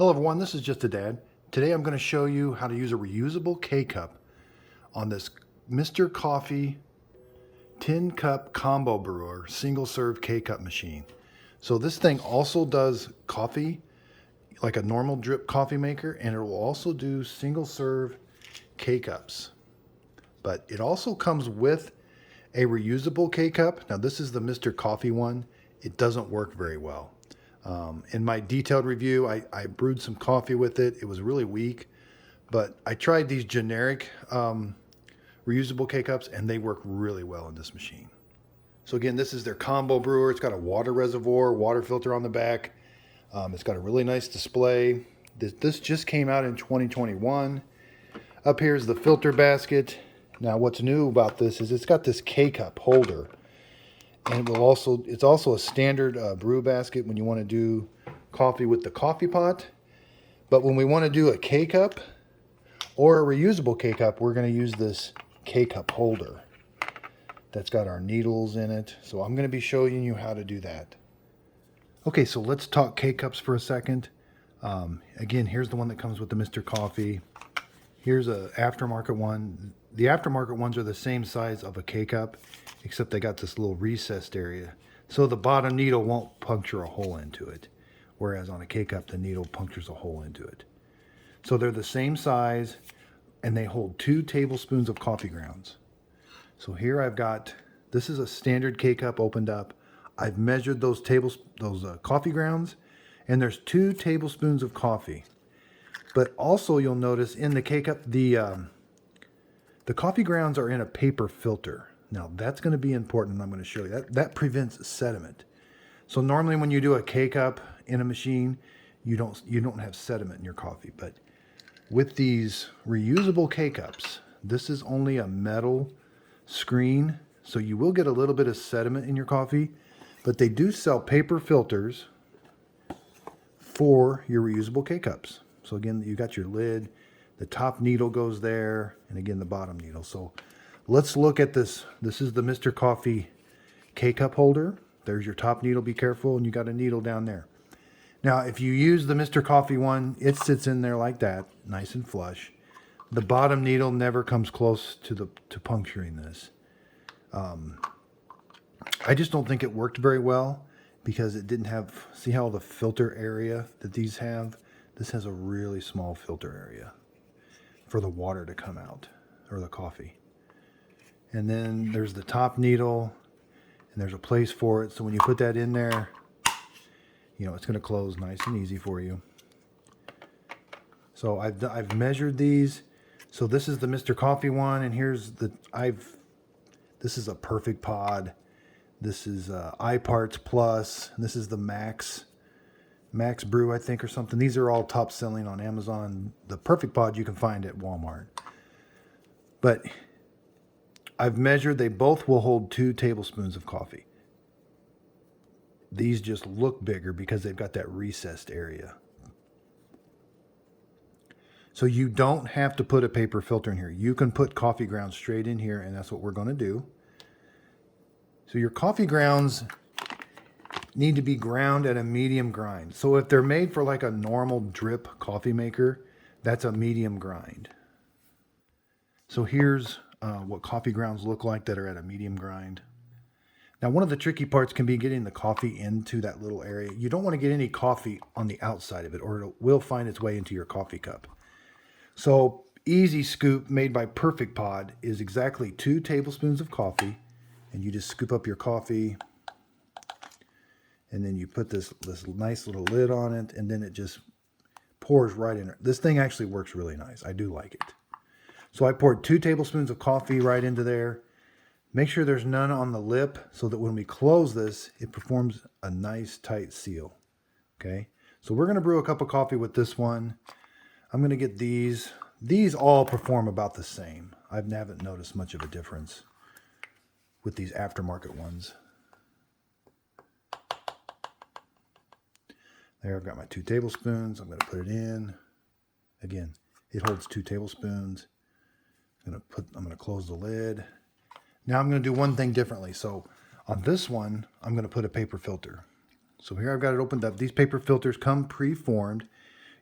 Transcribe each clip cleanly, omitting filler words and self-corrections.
Hello everyone, this is Just a Dad. Today I'm going to show you how to use a reusable K-Cup on this Mr. Coffee tin cup combo brewer single serve K-Cup machine. So this thing also does coffee like a normal drip coffee maker, and it will also do single serve K-Cups. But it also comes with a reusable K-Cup. Now this is the Mr. Coffee one. It doesn't work very well. In my detailed review, I brewed some coffee with it. It was really weak, but I tried these generic reusable K-Cups and they work really well in this machine. So again, this is their combo brewer. It's got a water reservoir, water filter on the back. It's got a really nice display. This just came out in 2021. Up here is the filter basket. Now what's new about this is it's got this K-Cup holder. And it's also a standard brew basket when you want to do coffee with the coffee pot. But when we want to do a K-Cup or a reusable K-Cup, we're going to use this K-Cup holder that's got our needles in it. So I'm going to be showing you how to do that. Okay, so let's talk K-Cups for a second. Again, here's the one that comes with the Mr. Coffee. Here's a aftermarket one. The aftermarket ones are the same size of a K-Cup, except they got this little recessed area. So the bottom needle won't puncture a hole into it. Whereas on a K-Cup, the needle punctures a hole into it. So they're the same size, and they hold 2 tablespoons of coffee grounds. So here I've got, this is a standard K-Cup opened up. I've measured those coffee grounds, and there's 2 tablespoons of coffee. But also you'll notice in the K-Cup, the coffee grounds are in a paper filter. Now that's going to be important, and I'm going to show you. That prevents sediment. So normally when you do a K-Cup in a machine, you don't have sediment in your coffee. But with these reusable K-Cups, this is only a metal screen, so you will get a little bit of sediment in your coffee. But they do sell paper filters for your reusable K-Cups. So again, you got your lid, the top needle goes there, and again the bottom needle. So let's look at this. This is the Mr. Coffee K-Cup holder. There's your top needle, be careful, and you got a needle down there. Now if you use the Mr. Coffee one, it sits in there like that, nice and flush. The bottom needle never comes close to puncturing this. I just don't think it worked very well because it didn't have, see how the filter area that these have? This has a really small filter area for the water to come out, or the coffee. And then there's the top needle, and there's a place for it. So when you put that in there, you know, it's going to close nice and easy for you. So I've measured these. So this is the Mr. Coffee one, and here's this is a perfect pod. This is iParts Plus. This is the Max Brew, I think, or something. These are all top selling on Amazon. The perfect pod you can find at Walmart. But I've measured, they both will hold 2 tablespoons of coffee. These just look bigger because they've got that recessed area. So you don't have to put a paper filter in here. You can put coffee grounds straight in here, and that's what we're going to do. So your coffee grounds need to be ground at a medium grind. So if they're made for like a normal drip coffee maker, that's a medium grind. So here's what coffee grounds look like that are at a medium grind. Now one of the tricky parts can be getting the coffee into that little area. You don't want to get any coffee on the outside of it, or it will find its way into your coffee cup. So Easy Scoop, made by Perfect Pod, is exactly 2 tablespoons of coffee, and you just scoop up your coffee, and then you put this nice little lid on it, and then it just pours right in. This thing actually works really nice. I do like it. So I poured 2 tablespoons of coffee right into there. Make sure there's none on the lip so that when we close this, it performs a nice tight seal. Okay, so we're going to brew a cup of coffee with this one. I'm going to get these. These all perform about the same. I haven't noticed much of a difference with these aftermarket ones. There, I've got my 2 tablespoons. I'm going to put it in. Again, it holds 2 tablespoons. I'm going to close the lid. Now I'm going to do one thing differently. So on this one, I'm going to put a paper filter. So here I've got it opened up. These paper filters come pre-formed.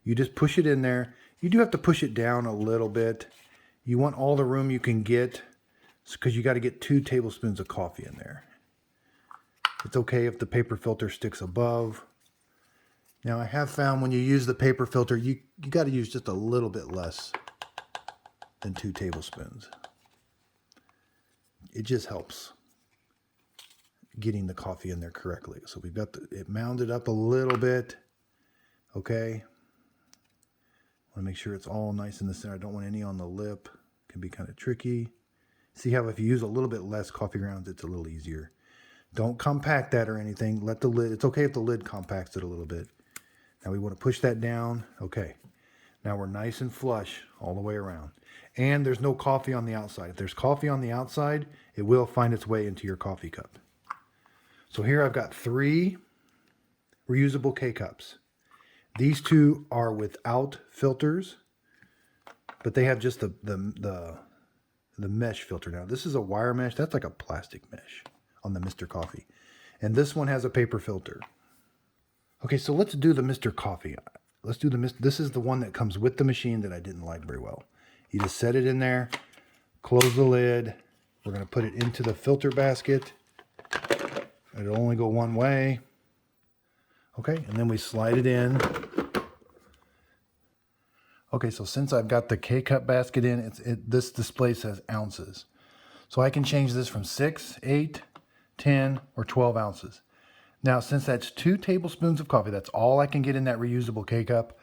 You just push it in there. You do have to push it down a little bit. You want all the room you can get because you got to get 2 tablespoons of coffee in there. It's okay if the paper filter sticks above. Now I have found when you use the paper filter, you got to use just a little bit less than 2 tablespoons. It just helps getting the coffee in there correctly. So we've got it mounded up a little bit. Okay. Want to make sure it's all nice in the center. I don't want any on the lip. It can be kind of tricky. See how if you use a little bit less coffee grounds, it's a little easier. Don't compact that or anything. Let the lid, it's okay if the lid compacts it a little bit. Now we want to push that down. Okay. Now we're nice and flush all the way around. And there's no coffee on the outside. If there's coffee on the outside, it will find its way into your coffee cup. So here I've got 3 reusable K-cups. These 2 are without filters, but they have just the mesh filter. Now this is a wire mesh. That's like a plastic mesh on the Mr. Coffee. And this one has a paper filter. Okay, so let's do the Mr. Coffee. Let's do this is the one that comes with the machine that I didn't like very well. You just set it in there, close the lid. We're going to put it into the filter basket. It'll only go one way. Okay, and then we slide it in. Okay, so since I've got the K-cup basket in, this display says ounces. So I can change this from 6, 8, 10, or 12 ounces. Now, since that's 2 tablespoons of coffee, that's all I can get in that reusable K-cup.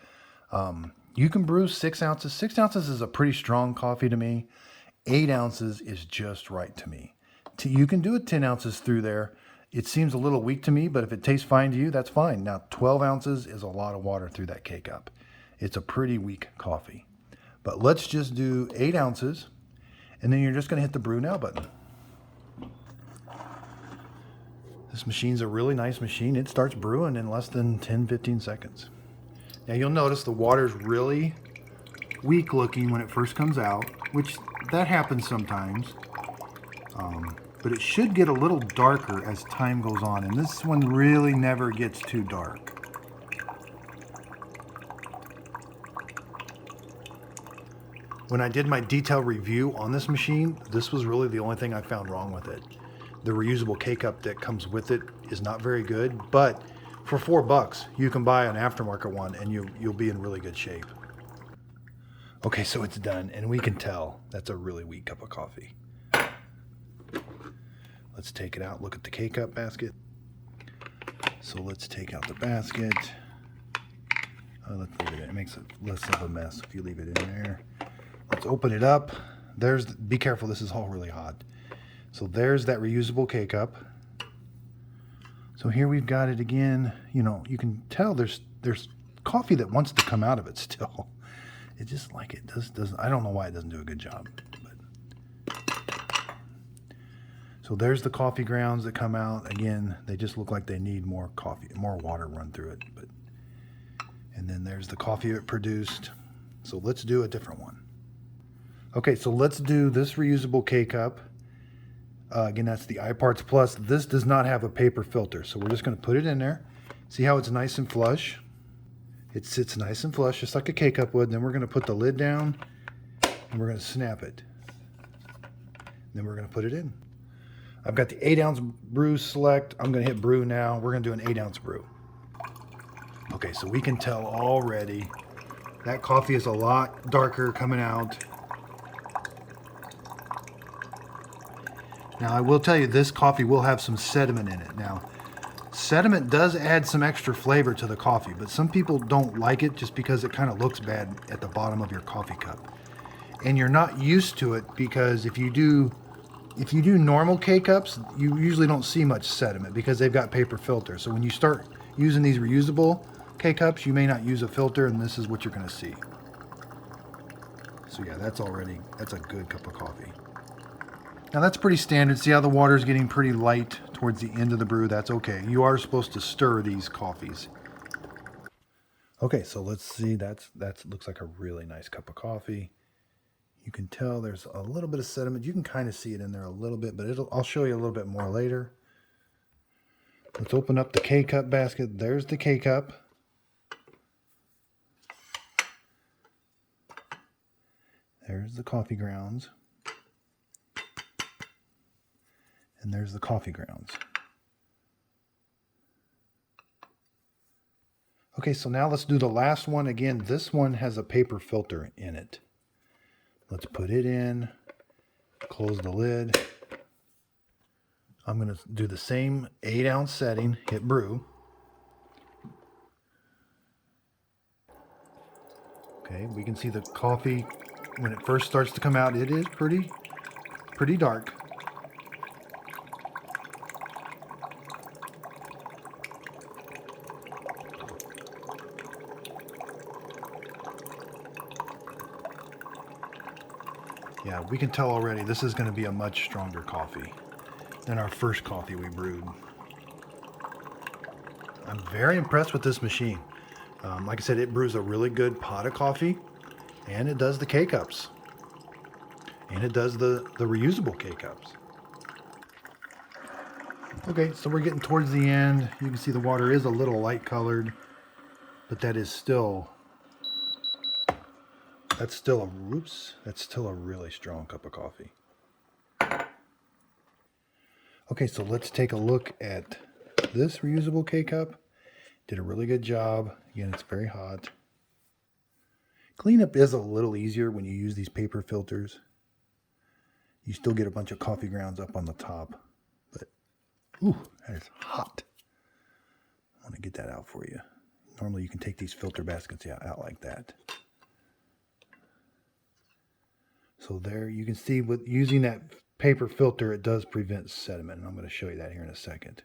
You can brew 6 ounces. 6 ounces is a pretty strong coffee to me. 8 ounces is just right to me. You can do it 10 ounces through there. It seems a little weak to me, but if it tastes fine to you, that's fine. Now, 12 ounces is a lot of water through that K-cup. It's a pretty weak coffee. But let's just do 8 ounces, and then you're just going to hit the brew now button. This machine's a really nice machine. It starts brewing in less than 10-15 seconds. Now you'll notice the water's really weak looking when it first comes out, which that happens sometimes. But it should get a little darker as time goes on, and this one really never gets too dark. When I did my detailed review on this machine, this was really the only thing I found wrong with it. The reusable K-cup that comes with it is not very good, but for $4 you can buy an aftermarket one and you'll be in really good shape. Okay, so it's done, and we can tell that's a really weak cup of coffee. Let's take it out. Look at the K-cup basket. So let's take out the basket. Let's leave it in. It makes it less of a mess if you leave it in there. Let's open it up. Be careful, this is all really hot. So there's that reusable K-cup. So here we've got it again. You know, you can tell there's coffee that wants to come out of it still. It just like it doesn't. I don't know why it doesn't do a good job. So there's the coffee grounds that come out. Again, they just look like they need more water run through it. And then there's the coffee it produced. So let's do a different one. Okay, so let's do this reusable K-cup. Again, that's the iParts Plus. This does not have a paper filter, so we're just going to put it in there. See how it's nice and flush? It sits nice and flush, just like a K-cup would. Then we're going to put the lid down, and we're going to snap it. Then we're going to put it in. I've got the 8-ounce brew select. I'm going to hit brew now. We're going to do an 8-ounce brew. Okay, so we can tell already that coffee is a lot darker coming out. Now, I will tell you, this coffee will have some sediment in it. Now, sediment does add some extra flavor to the coffee, but some people don't like it just because it kind of looks bad at the bottom of your coffee cup. And you're not used to it because if you do normal K-cups, you usually don't see much sediment because they've got paper filters. So when you start using these reusable K-cups, you may not use a filter, and this is what you're going to see. So yeah, that's a good cup of coffee. Now that's pretty standard. See how the water's getting pretty light towards the end of the brew? That's okay. You are supposed to stir these coffees. Okay, so let's see. That looks like a really nice cup of coffee. You can tell there's a little bit of sediment. You can kind of see it in there a little bit, but I'll show you a little bit more later. Let's open up the K-cup basket. There's the K-cup. There's the coffee grounds. And there's the coffee grounds. Okay, so now let's do the last one. Again, this one has a paper filter in it. Let's put it in, close the lid. I'm going to do the same 8-ounce setting, hit brew. Okay, we can see the coffee when it first starts to come out. It is pretty dark. Yeah, we can tell already this is going to be a much stronger coffee than our first coffee we brewed. I'm very impressed with this machine. Like I said, it brews a really good pot of coffee, and it does the K-Cups. And it does the reusable K-Cups. Okay, so we're getting towards the end. You can see the water is a little light colored, but that's still a really strong cup of coffee. Okay, so let's take a look at this reusable K-Cup. Did a really good job. Again, it's very hot. Cleanup is a little easier when you use these paper filters. You still get a bunch of coffee grounds up on the top. But, ooh, that is hot. I want to get that out for you. Normally you can take these filter baskets out like that. So there you can see with using that paper filter, it does prevent sediment. And I'm going to show you that here in a second.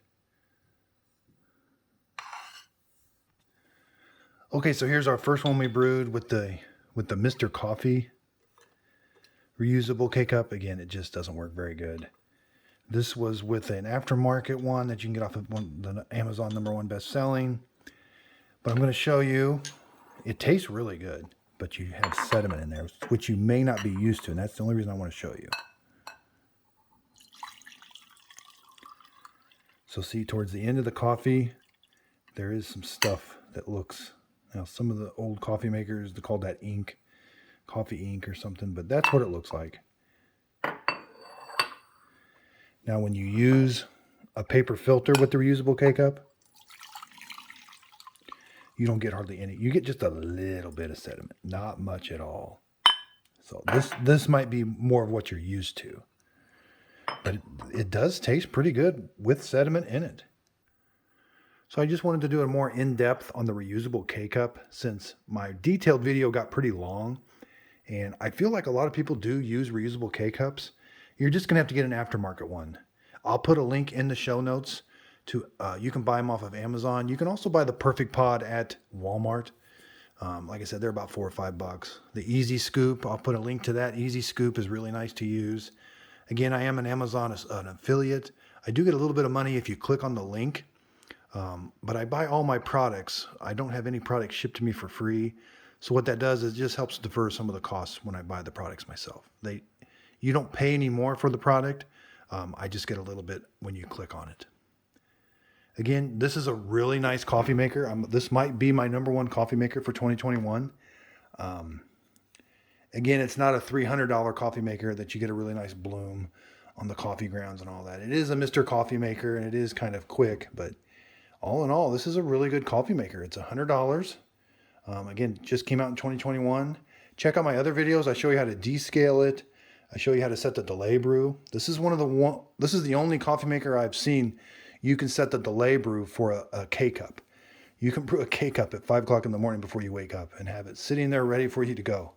Okay, so here's our first one we brewed with the Mr. Coffee reusable K-Cup. Again, it just doesn't work very good. This was with an Aftermarket one that you can get off of the Amazon #1 best-selling. But I'm going to show you, it tastes really good, but you have sediment in there, which you may not be used to, and that's the only reason I want to show you. So see, towards the end of the coffee, there is some stuff that looks, now some of the old coffee makers, they call that ink, coffee ink or something, but that's what it looks like. Now when you use a paper filter with the reusable K-Cup, you don't get hardly any. You get just a little bit of sediment, not much at all. So this might be more of what you're used to. But it does taste pretty good with sediment in it. So I just wanted to do a more in-depth on the reusable K-Cup since my detailed video got pretty long. And I feel like a lot of people do use reusable K-Cups. You're just going to have to get an aftermarket one. I'll put a link in the show notes to, you can buy them off of Amazon. You can also buy the Perfect Pod at Walmart. Like I said, they're about $4 or $5. The Easy Scoop, I'll put a link to that. Easy Scoop is really nice to use. Again, I am an Amazon an affiliate. I do get a little bit of money if you click on the link. But I buy all my products. I don't have any products shipped to me for free. So what that does is it just helps defer some of the costs when I buy the products myself. You don't pay any more for the product. I just get a little bit when you click on it. Again, this is a really nice coffee maker. This might be my #1 coffee maker for 2021. Again, it's not a $300 coffee maker that you get a really nice bloom on the coffee grounds and all that. It is a Mr. Coffee maker and it is kind of quick, but all in all, this is a really good coffee maker. It's $100. Again, just came out in 2021. Check out my other videos. I show you how to descale it. I show you how to set the delay brew. This is the only coffee maker I've seen you can set the delay brew for a K-Cup. You can brew a K-Cup at 5 o'clock in the morning before you wake up and have it sitting there ready for you to go.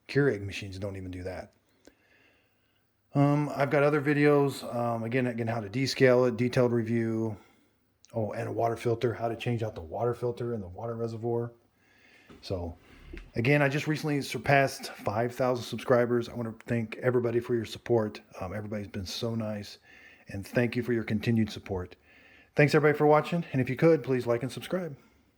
Keurig machines don't even do that. I've got other videos. Again, how to descale it, detailed review. Oh, and a water filter, how to change out the water filter in the water reservoir. So, again, I just recently surpassed 5,000 subscribers. I want to thank everybody for your support. Everybody's been so nice. And thank you for your continued support. Thanks, everybody, for watching. And if you could, please like and subscribe.